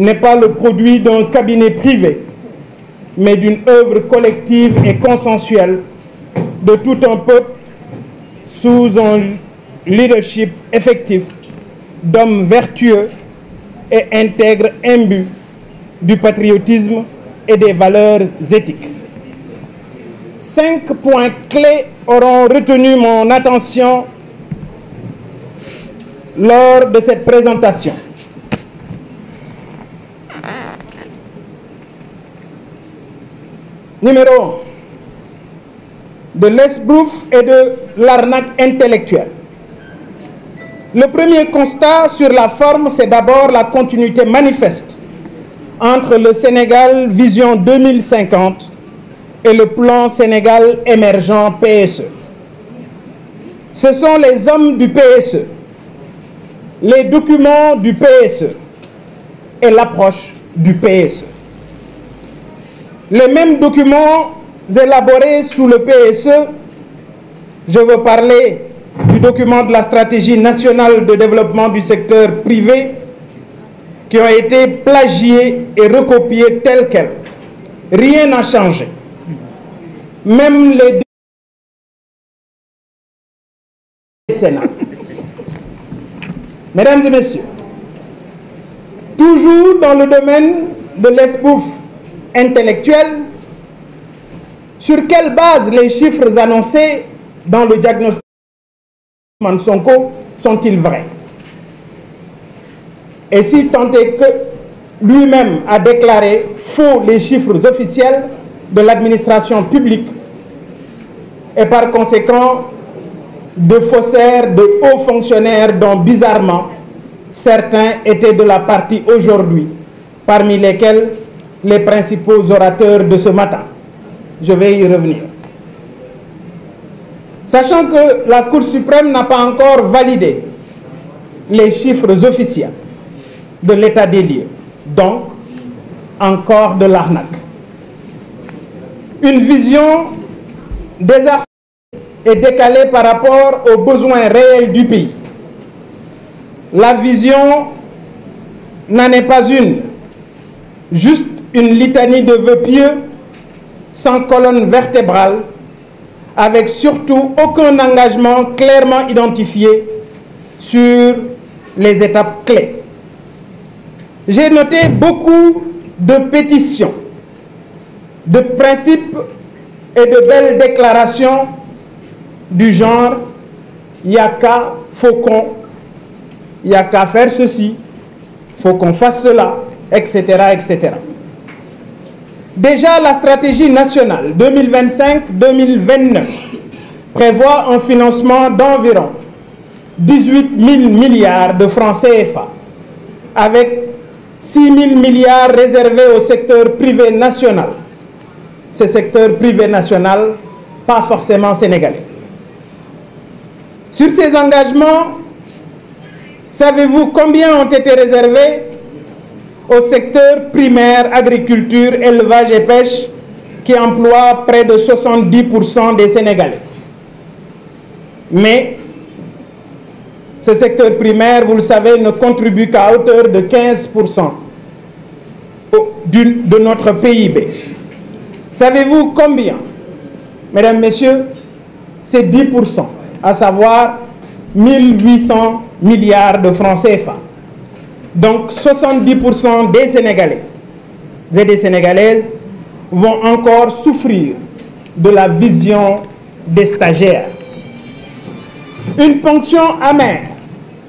n'est pas le produit d'un cabinet privé, mais d'une œuvre collective et consensuelle de tout un peuple sous un leadership effectif d'hommes vertueux et intègres imbus du patriotisme et des valeurs éthiques. 5 points clés auront retenu mon attention lors de cette présentation. Numéro 1, de l'esbrouf et de l'arnaque intellectuelle. Le premier constat sur la forme, c'est d'abord la continuité manifeste entre le Sénégal Vision 2050 et le plan Sénégal émergent PSE. Ce sont les hommes du PSE, les documents du PSE et l'approche du PSE. Les mêmes documents élaborés sous le PSE, je veux parler du document de la stratégie nationale de développement du secteur privé, qui ont été plagiés et recopiés tels quels. Rien n'a changé. Même les Sénat. Mesdames et messieurs, toujours dans le domaine de l'esbrouf intellectuel, sur quelle base les chiffres annoncés dans le diagnostic de Sonko sont-ils vrais? Et si tant est que lui-même a déclaré faux les chiffres officiels de l'administration publique et par conséquent de faussaires, de hauts fonctionnaires dont bizarrement certains étaient de la partie aujourd'hui, parmi lesquels les principaux orateurs de ce matin. Je vais y revenir. Sachant que la Cour suprême n'a pas encore validé les chiffres officiels de l'état des lieux, donc encore de l'arnaque. Une vision désarçonnée et décalée par rapport aux besoins réels du pays. La vision n'en est pas une, juste une litanie de vœux pieux sans colonne vertébrale, avec surtout aucun engagement clairement identifié sur les étapes clés. J'ai noté beaucoup de pétitions, de principes et de belles déclarations du genre « il n'y a qu'à, faut qu'on, il n'y a qu'à faire ceci, faut qu'on fasse cela », etc., etc. Déjà, la stratégie nationale 2025-2029 prévoit un financement d'environ 18 000 milliards de francs CFA, avec 6 000 milliards réservés au secteur privé national. Ce secteur privé national, pas forcément sénégalais. Sur ces engagements, savez-vous combien ont été réservés au secteur primaire, agriculture, élevage et pêche, qui emploie près de 70% des Sénégalais? Mais ce secteur primaire, vous le savez, ne contribue qu'à hauteur de 15% de notre PIB. Savez-vous combien? Mesdames, Messieurs, c'est 10%, à savoir 1800 milliards de francs CFA. Donc 70% des Sénégalais et des Sénégalaises vont encore souffrir de la vision des stagiaires. Une ponction amère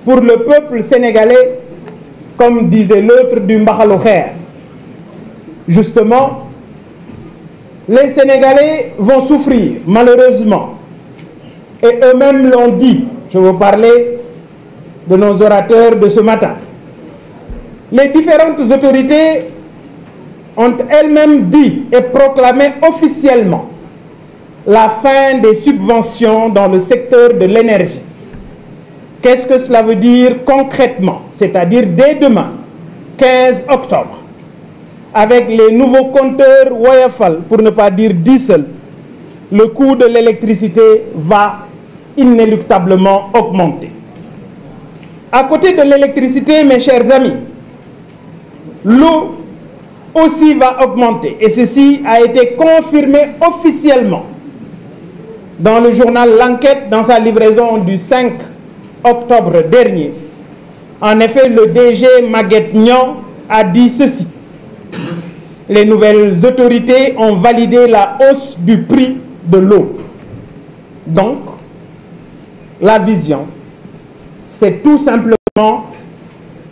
pour le peuple sénégalais, comme disait l'autre du Mbakhalo-Kher. Justement, les Sénégalais vont souffrir, malheureusement. Et eux-mêmes l'ont dit. Je veux parler de nos orateurs de ce matin. Les différentes autorités ont elles-mêmes dit et proclamé officiellement la fin des subventions dans le secteur de l'énergie. Qu'est-ce que cela veut dire concrètement? C'est-à-dire dès demain, 15 octobre, avec les nouveaux compteurs Woyofal, pour ne pas dire diesel, le coût de l'électricité va inéluctablement augmenter. À côté de l'électricité, mes chers amis, L'eau aussi va augmenter et ceci a été confirmé officiellement dans le journal L'Enquête dans sa livraison du 5 octobre dernier. En effet, le DG Maguette Niang a dit ceci: les nouvelles autorités ont validé la hausse du prix de l'eau. Donc, la vision, c'est tout simplement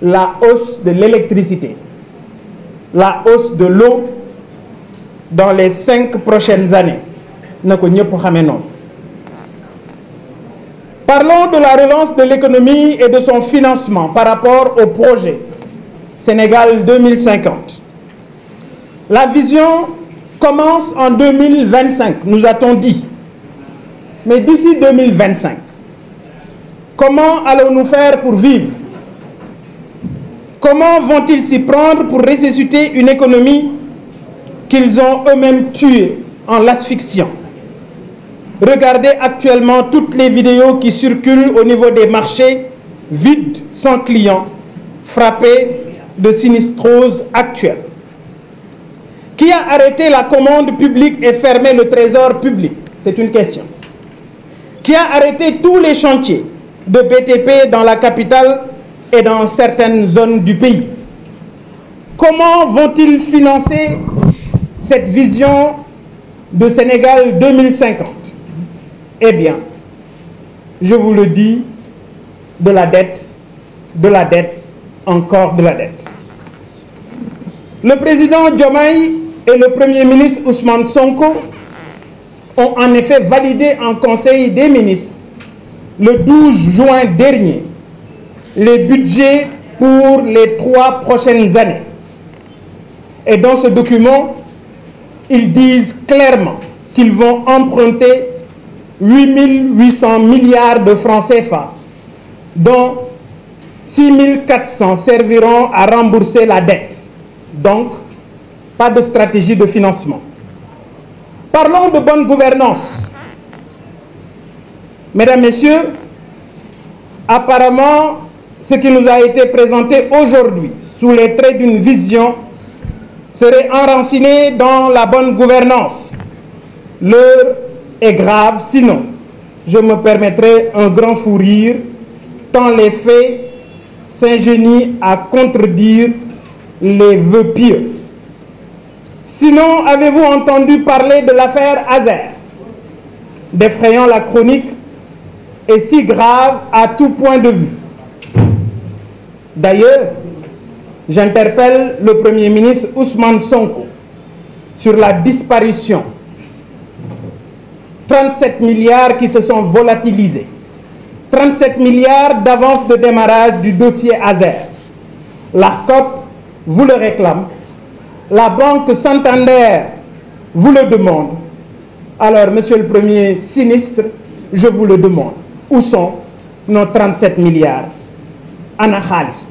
la hausse de l'électricité, la hausse de l'eau dans les 5 prochaines années. Parlons de la relance de l'économie et de son financement par rapport au projet Sénégal 2050. La vision commence en 2025, nous a-t-on dit. Mais d'ici 2025, comment allons-nous faire pour vivre? Comment vont-ils s'y prendre pour ressusciter une économie qu'ils ont eux-mêmes tuée en l'asphyxiant? Regardez actuellement toutes les vidéos qui circulent au niveau des marchés vides, sans clients, frappés de sinistrose actuelle. Qui a arrêté la commande publique et fermé le trésor public? C'est une question. Qui a arrêté tous les chantiers de BTP dans la capitale et dans certaines zones du pays? Comment vont-ils financer cette vision de Sénégal 2050? Eh bien, je vous le dis, de la dette, encore de la dette. Le président Diomaye et le Premier ministre Ousmane Sonko ont en effet validé en Conseil des ministres le 12 juin dernier les budgets pour les 3 prochaines années. Et dans ce document, ils disent clairement qu'ils vont emprunter 8 800 milliards de francs CFA, dont 6 400 serviront à rembourser la dette. Donc, pas de stratégie de financement. Parlons de bonne gouvernance. Mesdames, Messieurs, apparemment, ce qui nous a été présenté aujourd'hui, sous les traits d'une vision, serait enraciné dans la bonne gouvernance. L'heure est grave, sinon, je me permettrai un grand fou rire, tant les faits s'ingénient à contredire les vœux pieux. Sinon, avez-vous entendu parler de l'affaire Azer, d'effrayant la chronique et si grave à tout point de vue? D'ailleurs, j'interpelle le Premier ministre Ousmane Sonko sur la disparition. 37 milliards qui se sont volatilisés. 37 milliards d'avance de démarrage du dossier Azer. L'ARCOP vous le réclame. La Banque Santander vous le demande. Alors, Monsieur le Premier ministre, je vous le demande. Où sont nos 37 milliards? Ana Khalis.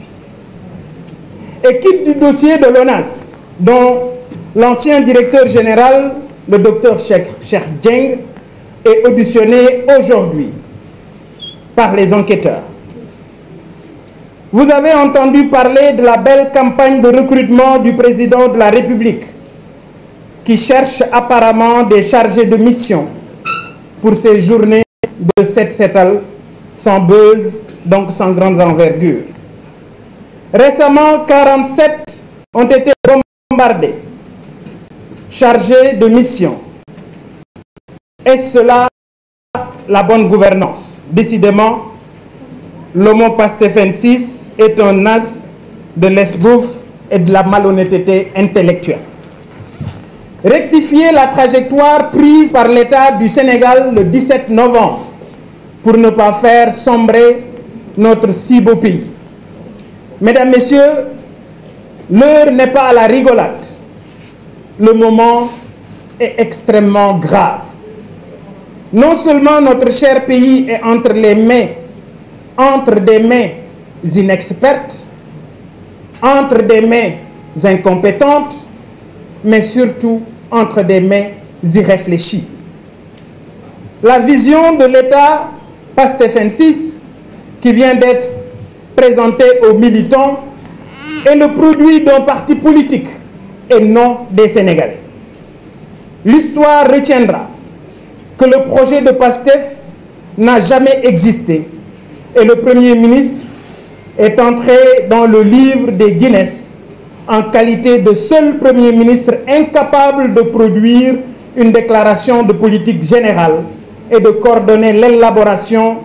Et quitte du dossier de l'ONAS, dont l'ancien directeur général, le docteur Cheikh Dieng, est auditionné aujourd'hui par les enquêteurs. Vous avez entendu parler de la belle campagne de recrutement du président de la République, qui cherche apparemment des chargés de mission pour ces journées de set-setal, sans buzz, donc sans grande envergure. Récemment, 47 ont été bombardés, chargés de mission. Est-ce cela la bonne gouvernance? Décidément, l'homo pastefensis est un as de l'esbrouf et de la malhonnêteté intellectuelle. Rectifier la trajectoire prise par l'État du Sénégal le 17 novembre pour ne pas faire sombrer notre si beau pays. Mesdames, Messieurs, l'heure n'est pas à la rigolade. Le moment est extrêmement grave. Non seulement notre cher pays est entre des mains inexpertes, entre des mains incompétentes, mais surtout entre des mains irréfléchies. La vision de l'État pastefensis qui vient d'être présentée aux militants est le produit d'un parti politique et non des Sénégalais. L'histoire retiendra que le projet de PASTEF n'a jamais existé et le Premier ministre est entré dans le livre des Guinness en qualité de seul Premier ministre incapable de produire une déclaration de politique générale et de coordonner l'élaboration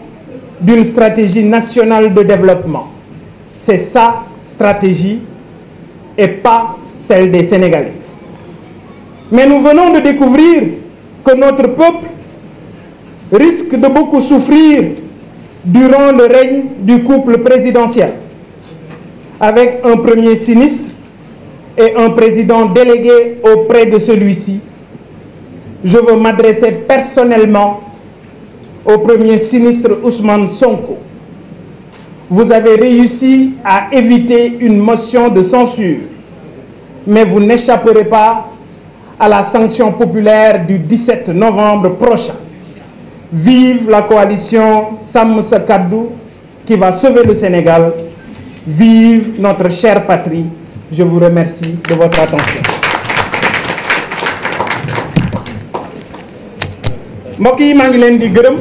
d'une stratégie nationale de développement. C'est sa stratégie et pas celle des Sénégalais. Mais nous venons de découvrir que notre peuple risque de beaucoup souffrir durant le règne du couple présidentiel, avec un premier sinistre et un président délégué auprès de celui-ci. Je veux m'adresser personnellement au premier sinistre Ousmane Sonko. Vous avez réussi à éviter une motion de censure, mais vous n'échapperez pas à la sanction populaire du 17 novembre prochain. Vive la coalition Sam Sa Kaddu qui va sauver le Sénégal. Vive notre chère patrie. Je vous remercie de votre attention. mbokk yi maa ngi leen di gërëm